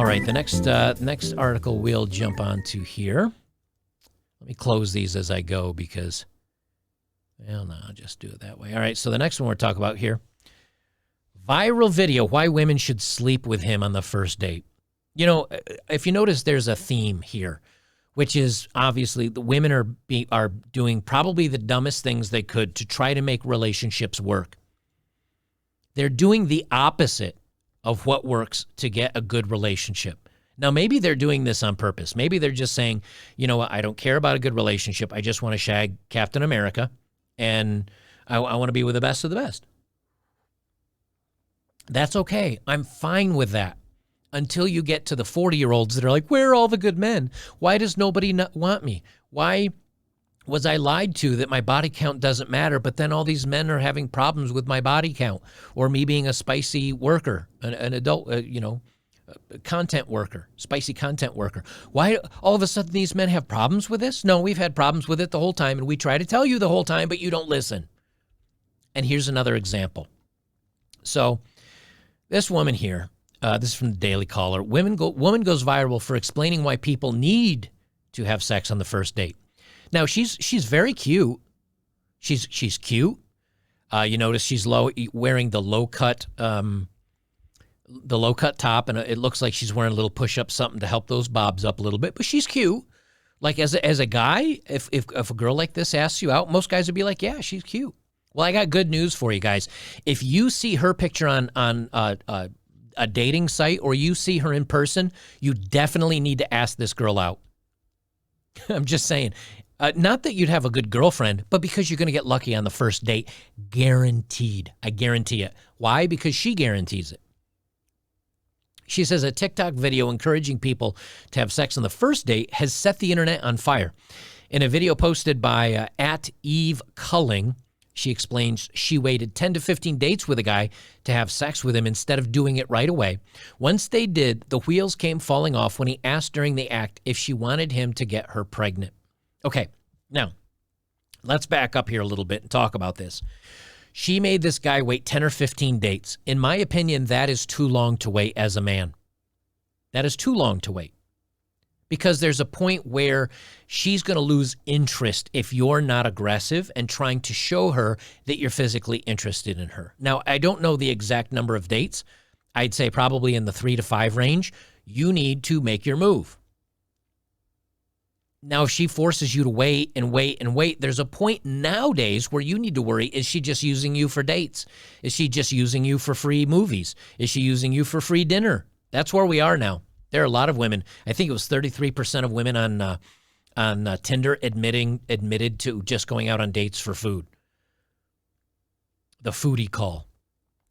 All right, the next article we'll jump onto here. Let me close these as I go because, well, no, I'll just do it that way. All right, so the next one we're talking about here. Viral video, why women should sleep with him on the first date. You know, if you notice, there's a theme here, which is obviously the women are doing probably the dumbest things they could to try to make relationships work. They're doing the opposite of what works to get a good relationship. Now, maybe they're doing this on purpose. Maybe they're just saying, you know what, I don't care about a good relationship. I just want to shag Captain America, and I want to be with the best of the best. That's okay. I'm fine with that until you get to the 40-year-olds that are like, where are all the good men? Why does nobody not want me? Why was I lied to that my body count doesn't matter, but then all these men are having problems with my body count or me being a spicy worker, an adult, content worker, spicy content worker. Why all of a sudden these men have problems with this? No, we've had problems with it the whole time, and we try to tell you the whole time, but you don't listen. And here's another example. So this woman here, this is from the Daily Caller. Woman goes viral for explaining why people need to have sex on the first date. Now, she's very cute. She's cute. You notice she's wearing the low cut top, and it looks like she's wearing a little push-up something to help those bobs up a little bit. But she's cute. Like as a guy, if a girl like this asks you out, most guys would be like, yeah, she's cute. Well, I got good news for you guys. If you see her picture on a dating site or you see her in person, you definitely need to ask this girl out. I'm just saying. Not that you'd have a good girlfriend, but because you're going to get lucky on the first date. Guaranteed. I guarantee it. Why? Because she guarantees it. She says a TikTok video encouraging people to have sex on the first date has set the internet on fire. In a video posted by @EveCulling, she explains she waited 10 to 15 dates with a guy to have sex with him instead of doing it right away. Once they did, the wheels came falling off when he asked during the act if she wanted him to get her pregnant. Okay, now, let's back up here a little bit and talk about this. She made this guy wait 10 or 15 dates. In my opinion, that is too long to wait as a man. That is too long to wait. Because there's a point where she's going to lose interest if you're not aggressive and trying to show her that you're physically interested in her. Now, I don't know the exact number of dates. I'd say probably in the 3 to 5 range. You need to make your move. Now, if she forces you to wait and wait and wait, there's a point nowadays where you need to worry, is she just using you for dates? Is she just using you for free movies? Is she using you for free dinner? That's where we are now. There are a lot of women. I think it was 33% of women on Tinder admitted to just going out on dates for food. The foodie call.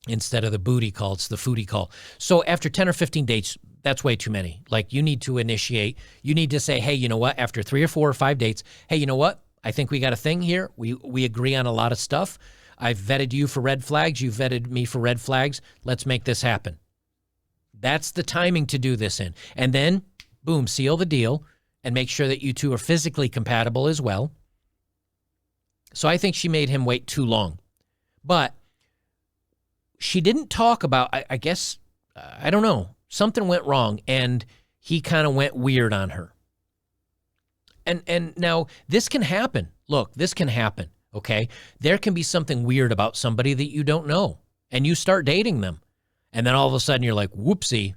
Instead of the booty call, it's the foodie call. So after 10 or 15 dates, that's way too many. Like, you need to initiate. You need to say, hey, you know what? After 3 or 4 or 5 dates, hey, you know what? I think we got a thing here. We agree on a lot of stuff. I've vetted you for red flags. You've vetted me for red flags. Let's make this happen. That's the timing to do this in. And then, boom, seal the deal and make sure that you two are physically compatible as well. So I think she made him wait too long. But she didn't talk about, I guess, I don't know, something went wrong and he kind of went weird on her. And now this can happen. Look, this can happen, okay? There can be something weird about somebody that you don't know and you start dating them. And then all of a sudden you're like, whoopsie,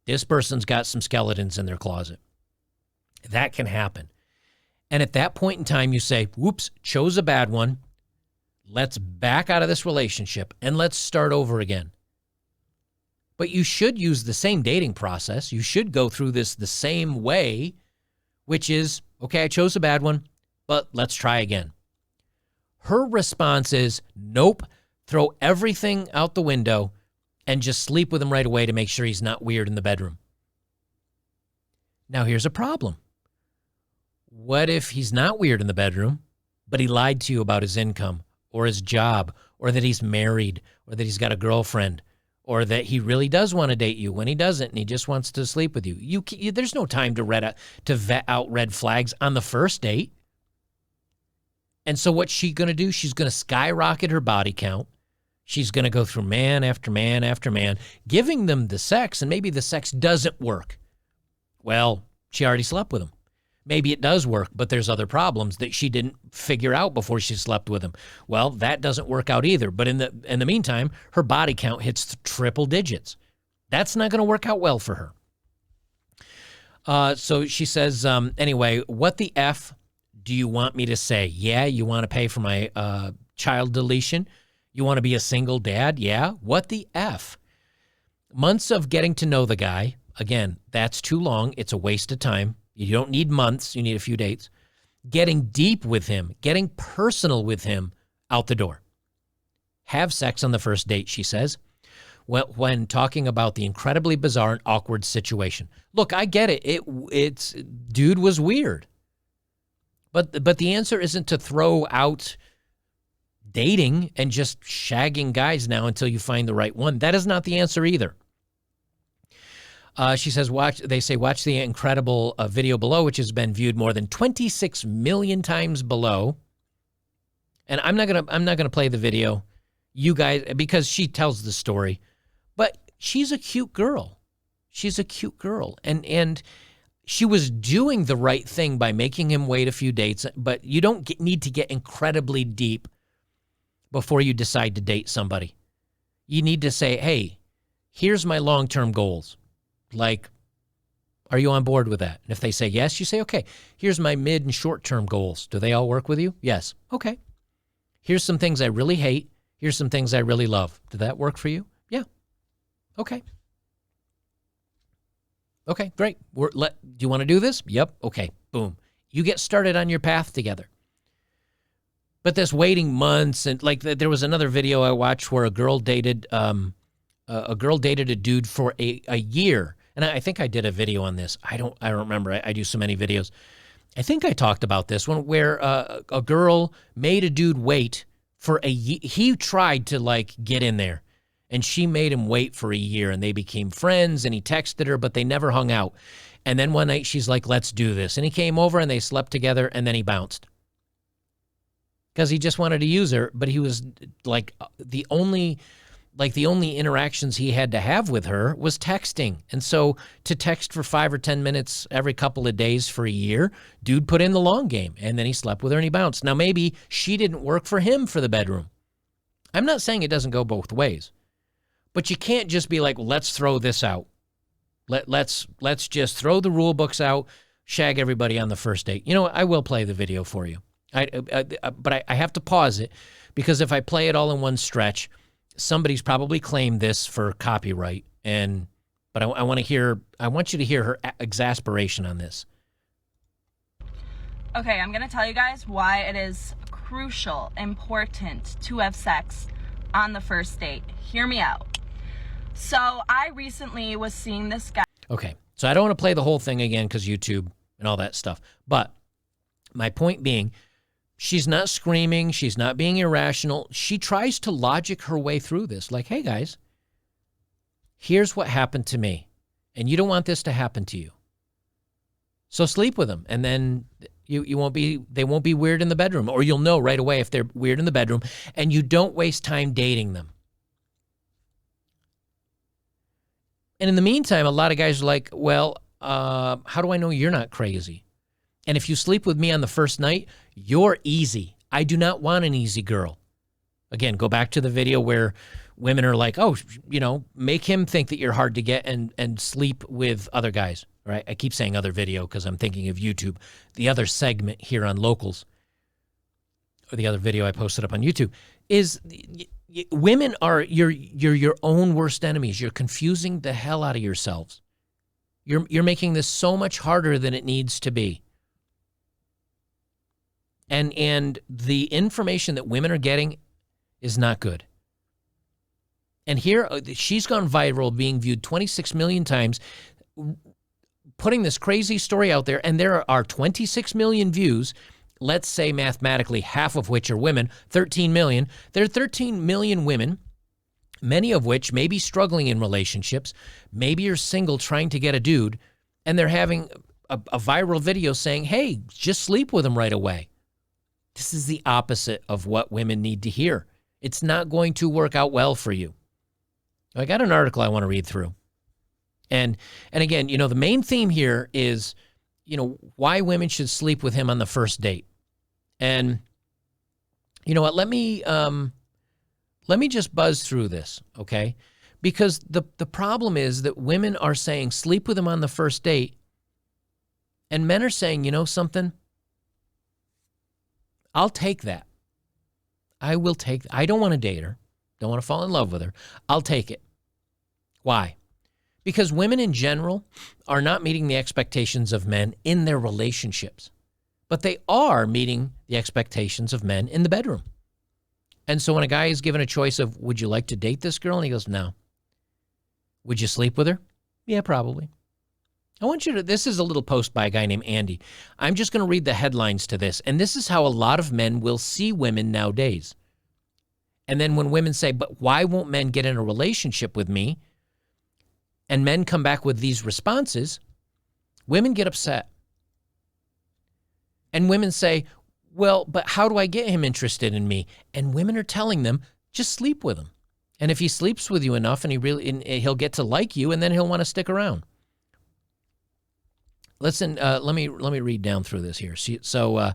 this person's got some skeletons in their closet. That can happen. And at that point in time, you say, whoops, chose a bad one. Let's back out of this relationship and let's start over again. But you should use the same dating process. You should go through this the same way, which is, okay, I chose a bad one, but let's try again. Her response is, nope, throw everything out the window and just sleep with him right away to make sure he's not weird in the bedroom. Now, here's a problem. What if he's not weird in the bedroom, but he lied to you about his income or his job or that he's married or that he's got a girlfriend or that he really does want to date you when he doesn't and he just wants to sleep with you? There's no time to vet out red flags on the first date. And so what's she going to do? She's going to skyrocket her body count. She's going to go through man after man after man, giving them the sex, and maybe the sex doesn't work. Well, she already slept with him. Maybe it does work, but there's other problems that she didn't figure out before she slept with him. Well, that doesn't work out either. But in the meantime, her body count hits triple digits. That's not going to work out well for her. So she says, anyway, what the F do you want me to say? Yeah, you want to pay for my child deletion? You want to be a single dad? Yeah. What the F? Months of getting to know the guy. Again, that's too long. It's a waste of time. You don't need months. You need a few dates. Getting deep with him, getting personal with him, out the door. Have sex on the first date, she says, when talking about the incredibly bizarre and awkward situation. Look, I get it. It's dude was weird. But the answer isn't to throw out dating and just shagging guys now until you find the right one. That is not the answer either. She says, watch the incredible video below, which has been viewed more than 26 million times below. And I'm not gonna play the video, you guys, because she tells the story. But she's a cute girl. She's a cute girl, and she was doing the right thing by making him wait a few dates. But you don't need to get incredibly deep before you decide to date somebody. You need to say, hey, here's my long-term goals. Like, are you on board with that? And if they say yes, you say, okay, here's my mid and short-term goals. Do they all work with you? Yes. Okay. Here's some things I really hate. Here's some things I really love. Did that work for you? Yeah. Okay. Okay, great. Do you want to do this? Yep. Okay. Boom. You get started on your path together. But this waiting months, and like there was another video I watched where a girl dated a dude for a year. And I think I did a video on this. I don't remember. I do so many videos. I think I talked about this one where a girl made a dude wait for a year. He tried to like get in there, and she made him wait for a year, and they became friends, and he texted her, but they never hung out. And then one night she's like, let's do this. And he came over and they slept together, and then he bounced. Because he just wanted to use her, but he was like the only interactions he had to have with her was texting. And so to text for 5 or 10 minutes every couple of days for a year, dude put in the long game, and then he slept with her and he bounced. Now, maybe she didn't work for him for the bedroom. I'm not saying it doesn't go both ways, but you can't just be like, let's throw this out. Let's just throw the rule books out, shag everybody on the first date. You know what? I will play the video for you. But I have to pause it, because if I play it all in one stretch, somebody's probably claimed this for copyright. But I want you to hear her exasperation on this. Okay, I'm going to tell you guys why it is crucial, important to have sex on the first date. Hear me out. So I recently was seeing this guy. Okay, so I don't want to play the whole thing again because YouTube and all that stuff. But my point being, she's not screaming. She's not being irrational. She tries to logic her way through this. Like, hey, guys, here's what happened to me, and you don't want this to happen to you. So sleep with them, and then they won't be weird in the bedroom, or you'll know right away if they're weird in the bedroom, and you don't waste time dating them. And in the meantime, a lot of guys are like, well, how do I know you're not crazy? And if you sleep with me on the first night, you're easy. I do not want an easy girl. Again, go back to the video where women are like, oh, make him think that you're hard to get and sleep with other guys, right? I keep saying other video because I'm thinking of YouTube. The other segment here on Locals, or the other video I posted up on YouTube, is women are you're your own worst enemies. You're confusing the hell out of yourselves. You're making this so much harder than it needs to be. And the information that women are getting is not good. And here, she's gone viral, being viewed 26 million times, putting this crazy story out there, and there are 26 million views. Let's say mathematically half of which are women, 13 million. There are 13 million women, many of which may be struggling in relationships. Maybe you're single trying to get a dude, and they're having a viral video saying, hey, just sleep with him right away. This is the opposite of what women need to hear. It's not going to work out well for you. I got an article I want to read through. And again, the main theme here is, why women should sleep with him on the first date. And you know what? Let me just buzz through this, okay? Because the problem is that women are saying sleep with him on the first date, and men are saying, something? I'll take that. I will take. I don't want to date her. Don't want to fall in love with her. I'll take it. Why? Because women in general are not meeting the expectations of men in their relationships, but they are meeting the expectations of men in the bedroom. And so when a guy is given a choice of, would you like to date this girl? And he goes, no. Would you sleep with her? Yeah, probably. I want you to, this is a little post by a guy named Andy. I'm just going to read the headlines to this. And this is how a lot of men will see women nowadays. And then when women say, but why won't men get in a relationship with me? And men come back with these responses, women get upset. And women say, well, but how do I get him interested in me? And women are telling them, just sleep with him. And if he sleeps with you enough and he'll get to like you, and then he'll want to stick around. Listen, let me read down through this here. So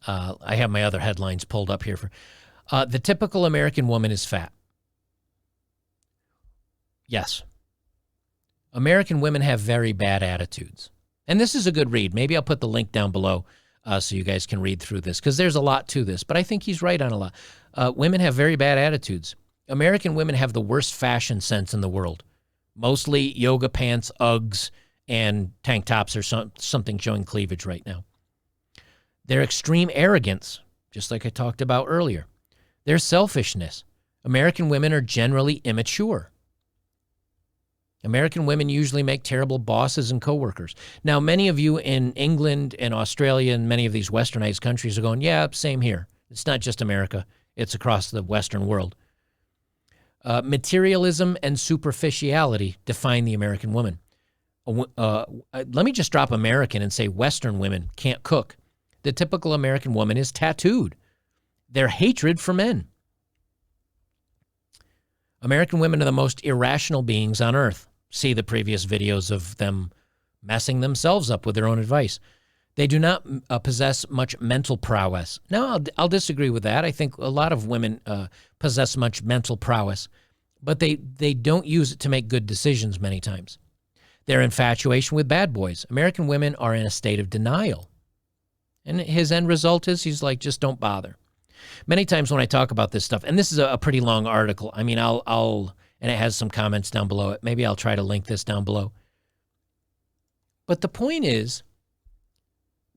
I have my other headlines pulled up here. The typical American woman is fat. Yes. American women have very bad attitudes. And this is a good read. Maybe I'll put the link down below so you guys can read through this, because there's a lot to this. But I think he's right on a lot. Women have very bad attitudes. American women have the worst fashion sense in the world. Mostly yoga pants, Uggs, and tank tops or something showing cleavage right now. Their extreme arrogance, just like I talked about earlier. Their selfishness. American women are generally immature. American women usually make terrible bosses and coworkers. Now, many of you in England and Australia and many of these westernized countries are going, yeah, same here. It's not just America. It's across the Western world. Materialism and superficiality define the American woman. Let me just drop American and say Western women can't cook. The typical American woman is tattooed. Their hatred for men. American women are the most irrational beings on earth. See the previous videos of them messing themselves up with their own advice. They do not possess much mental prowess. Now, I'll disagree with that. I think a lot of women possess much mental prowess, but they don't use it to make good decisions many times. Their infatuation with bad boys. American women are in a state of denial. And his end result is he's like, just don't bother. Many times when I talk about this stuff, and this is a pretty long article. I mean, and it has some comments down below it. Maybe I'll try to link this down below. But the point is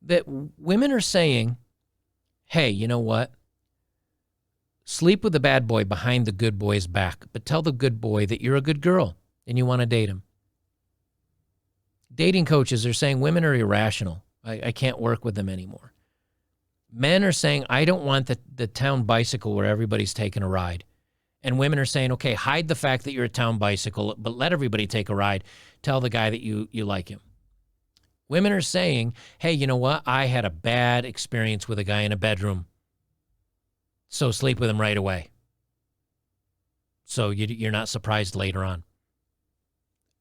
that women are saying, hey, you know what? Sleep with the bad boy behind the good boy's back, but tell the good boy that you're a good girl and you want to date him. Dating coaches are saying women are irrational. I can't work with them anymore. Men are saying, I don't want the town bicycle where everybody's taking a ride. And women are saying, okay, hide the fact that you're a town bicycle, but let everybody take a ride. Tell the guy that you like him. Women are saying, hey, you know what? I had a bad experience with a guy in a bedroom. So sleep with him right away. So you're not surprised later on.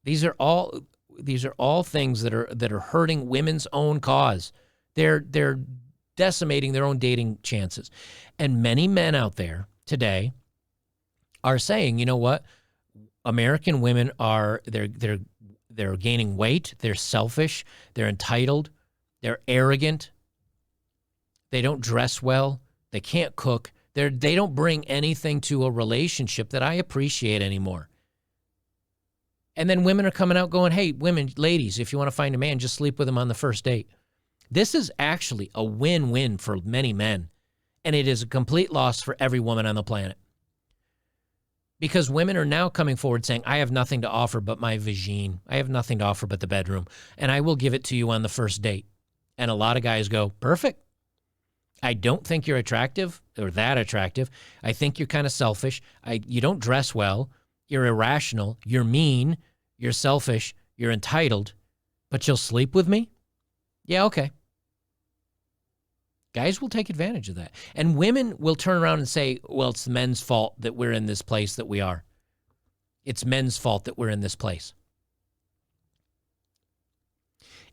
These are all things that are hurting women's own cause. They're decimating their own dating chances. And many men out there today are saying, you know what? American women they're gaining weight, they're selfish, they're entitled, they're arrogant, they don't dress well, they can't cook, they don't bring anything to a relationship that I appreciate anymore. And then women are coming out going, hey, women, ladies, if you want to find a man, just sleep with him on the first date. This is actually a win-win for many men, and it is a complete loss for every woman on the planet. Because women are now coming forward saying, I have nothing to offer but my vagine. I have nothing to offer but the bedroom, and I will give it to you on the first date. And a lot of guys go, perfect. I don't think you're attractive or that attractive. I think you're kind of selfish. You don't dress well. You're irrational. You're mean. You're selfish. You're entitled. But you'll sleep with me? Yeah, okay. Guys will take advantage of that. And women will turn around and say, well, it's the men's fault that we're in this place that we are. It's men's fault that we're in this place.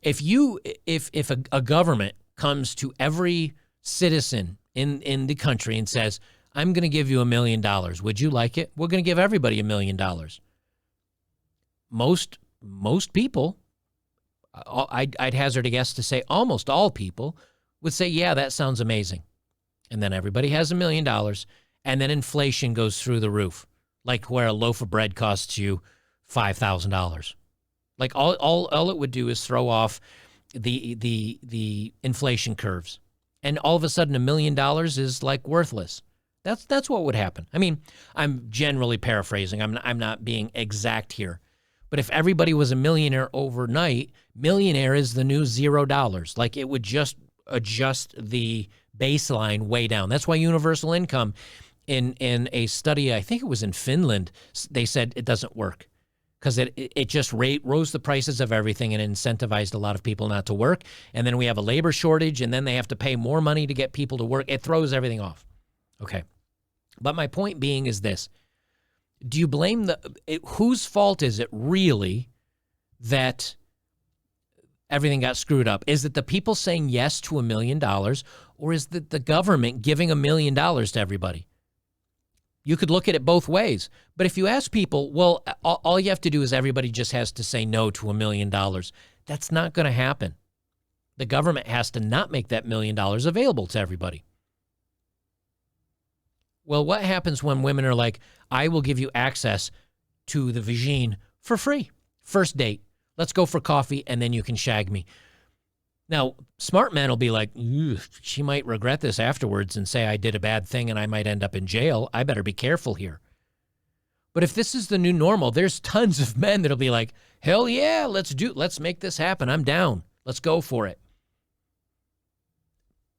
If a government comes to every citizen in the country and says, I'm going to give you $1 million, would you like it? We're going to give everybody $1 million. Most people, I'd hazard a guess to say almost all people, would say, yeah, that sounds amazing. And then everybody has $1 million, and then inflation goes through the roof, like where a loaf of bread costs you $5,000. Like all it would do is throw off the inflation curves, and all of a sudden $1 million is like worthless. That's what would happen. I mean, I'm generally paraphrasing. I'm not being exact here. But if everybody was a millionaire overnight, millionaire is the new $0. Like it would just adjust the baseline way down. That's why universal income in a study, I think it was in Finland, they said it doesn't work because it just rose the prices of everything and incentivized a lot of people not to work. And then we have a labor shortage, and then they have to pay more money to get people to work. It throws everything off. Okay. But my point being is this. Do you blame whose fault is it really that everything got screwed up? Is it the people saying yes to $1 million, or is it the government giving $1 million to everybody? You could look at it both ways. But if you ask people, well, all you have to do is everybody just has to say no to $1 million. That's not going to happen. The government has to not make that $1 million available to everybody. Well, what happens when women are like, I will give you access to the vagine for free? First date. Let's go for coffee, and then you can shag me. Now, smart men will be like, she might regret this afterwards and say I did a bad thing and I might end up in jail. I better be careful here. But if this is the new normal, there's tons of men that'll be like, hell yeah, let's make this happen. I'm down. Let's go for it.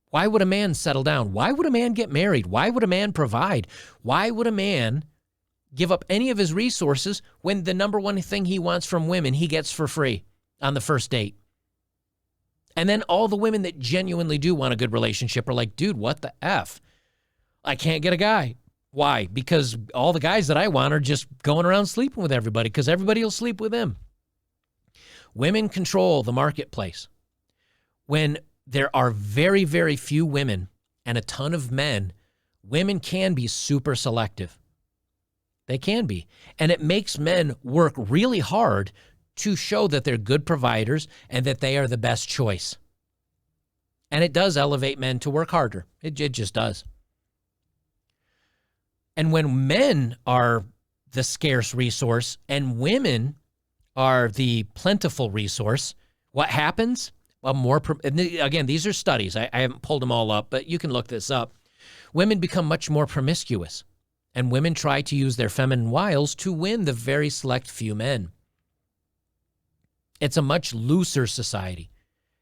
Why would a man settle down? Why would a man get married? Why would a man provide? Why would a man give up any of his resources when the number one thing he wants from women he gets for free on the first date? And then all the women that genuinely do want a good relationship are like, dude, what the F? I can't get a guy. Why? Because all the guys that I want are just going around sleeping with everybody because everybody will sleep with them. Women control the marketplace. When there are very, very few women and a ton of men, women can be super selective. They can be. And it makes men work really hard to show that they're good providers and that they are the best choice. And it does elevate men to work harder. It just does. And when men are the scarce resource and women are the plentiful resource, what happens? Again, these are studies. I haven't pulled them all up, but you can look this up. Women become much more promiscuous, and women try to use their feminine wiles to win the very select few men. It's a much looser society.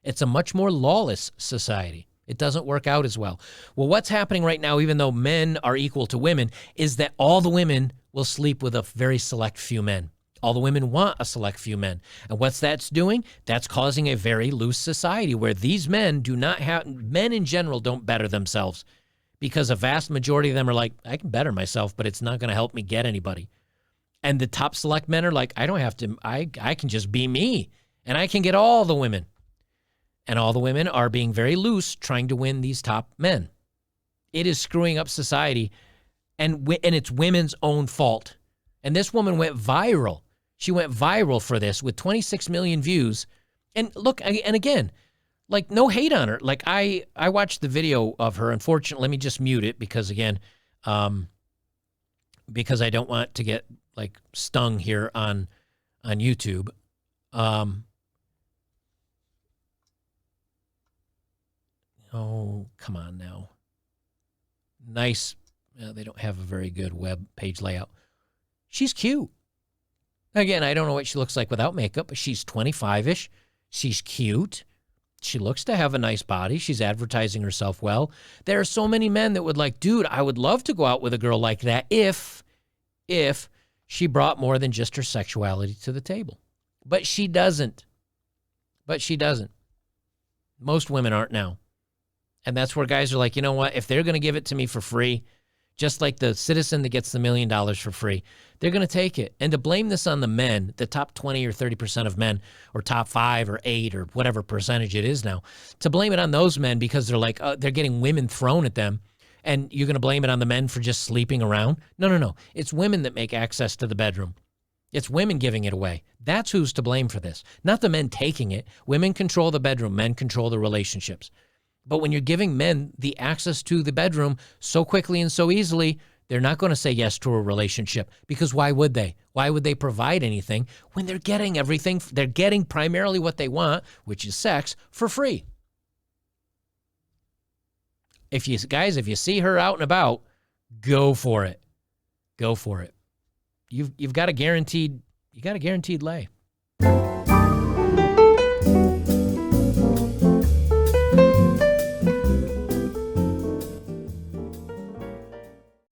It's a much more lawless society. It doesn't work out as well. Well, what's happening right now, even though men are equal to women, is that all the women will sleep with a very select few men. All the women want a select few men. And what's that's doing? That's causing a very loose society where these men men in general don't better themselves because a vast majority of them are like, I can better myself, but it's not going to help me get anybody. And the top select men are like, I don't have to, I can just be me and I can get all the women. And all the women are being very loose trying to win these top men. It is screwing up society, and it's women's own fault. And this woman went viral. She went viral for this with 26 million views. And look, and again, like no hate on her. Like I watched the video of her. Unfortunately, let me just mute it because again, because I don't want to get like stung here on YouTube. Oh, come on now. Nice. They don't have a very good web page layout. She's cute. Again, I don't know what she looks like without makeup, but she's 25-ish. She's cute. She looks to have a nice body. She's advertising herself well. There are so many men that would like, dude, I would love to go out with a girl like that if she brought more than just her sexuality to the table. But she doesn't. Most women aren't now. And that's where guys are like, you know what? If they're going to give it to me for free, just like the citizen that gets the $1 million for free, they're going to take it. And to blame this on the men, the top 20 or 30% of men, or top 5 or 8 or whatever percentage it is now, to blame it on those men because they're like, they're getting women thrown at them, and you're going to blame it on the men for just sleeping around? No, no, no. It's women that make access to the bedroom. It's women giving it away. That's who's to blame for this, not the men taking it. Women control the bedroom. Men control the relationships. But when you're giving men the access to the bedroom so quickly and so easily, they're not going to say yes to a relationship, because why would they? Why would they provide anything when they're getting everything? They're getting primarily what they want, which is sex, for free. If you see her out and about, go for it. Go for it. You've got a guaranteed lay.